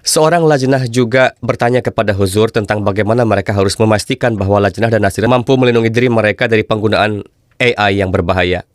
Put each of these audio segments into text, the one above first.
Seorang lajnah juga bertanya kepada Huzur tentang bagaimana mereka harus memastikan bahwa lajnah dan nasirat mampu melindungi diri mereka dari penggunaan AI yang berbahaya.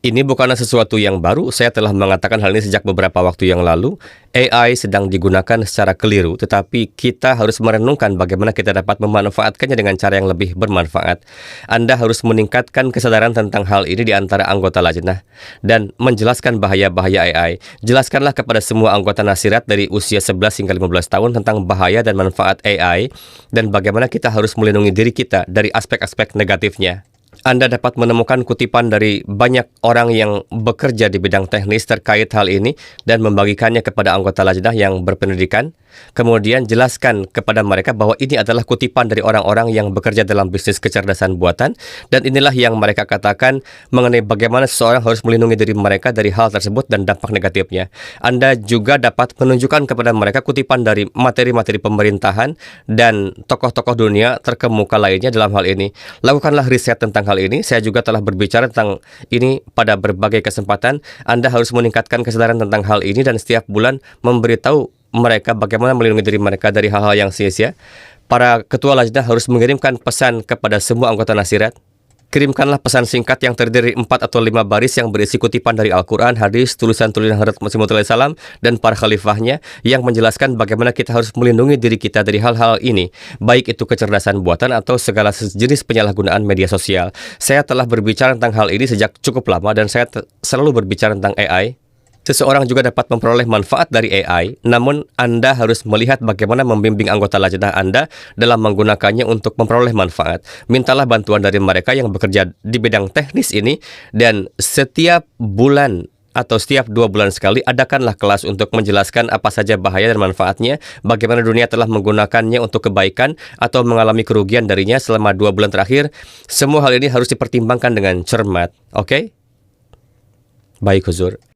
Ini bukanlah sesuatu yang baru, saya telah mengatakan hal ini sejak beberapa waktu yang lalu. AI sedang digunakan secara keliru, tetapi kita harus merenungkan bagaimana kita dapat memanfaatkannya dengan cara yang lebih bermanfaat. Anda harus meningkatkan kesadaran tentang hal ini di antara anggota lajnah dan menjelaskan bahaya-bahaya AI. Jelaskanlah kepada semua anggota nasirat dari usia 11 hingga 15 tahun tentang bahaya dan manfaat AI dan bagaimana kita harus melindungi diri kita dari aspek-aspek negatifnya. Anda dapat menemukan kutipan dari banyak orang yang bekerja di bidang teknis terkait hal ini dan membagikannya kepada anggota lajnah yang berpendidikan. Kemudian jelaskan kepada mereka bahwa ini adalah kutipan dari orang-orang yang bekerja dalam bisnis kecerdasan buatan dan inilah yang mereka katakan mengenai bagaimana seseorang harus melindungi diri mereka dari hal tersebut dan dampak negatifnya. Anda juga dapat menunjukkan kepada mereka kutipan dari materi-materi pemerintahan dan tokoh-tokoh dunia terkemuka lainnya dalam hal ini. Lakukanlah riset tentang hal ini. Saya juga telah berbicara tentang ini pada berbagai kesempatan. Anda harus meningkatkan kesadaran tentang hal ini dan setiap bulan memberitahu mereka bagaimana melindungi diri mereka dari hal-hal yang sia-sia. Para ketua lajnah harus mengirimkan pesan kepada semua anggota nasirat. Kirimkanlah pesan singkat yang terdiri 4 atau 5 baris yang berisi kutipan dari Al-Quran, hadis, tulisan-tulisan Hadrat Masih Maud salam dan para khalifahnya yang menjelaskan bagaimana kita harus melindungi diri kita dari hal-hal ini, baik itu kecerdasan buatan atau segala jenis penyalahgunaan media sosial. Saya telah berbicara tentang hal ini sejak cukup lama dan saya selalu berbicara tentang AI. Seseorang juga dapat memperoleh manfaat dari AI, namun Anda harus melihat bagaimana membimbing anggota lajnah Anda dalam menggunakannya untuk memperoleh manfaat. Mintalah bantuan dari mereka yang bekerja di bidang teknis ini, dan setiap bulan atau setiap 2 bulan sekali, adakanlah kelas untuk menjelaskan apa saja bahaya dan manfaatnya, bagaimana dunia telah menggunakannya untuk kebaikan atau mengalami kerugian darinya selama 2 bulan terakhir. Semua hal ini harus dipertimbangkan dengan cermat. Oke? Baik, Huzur.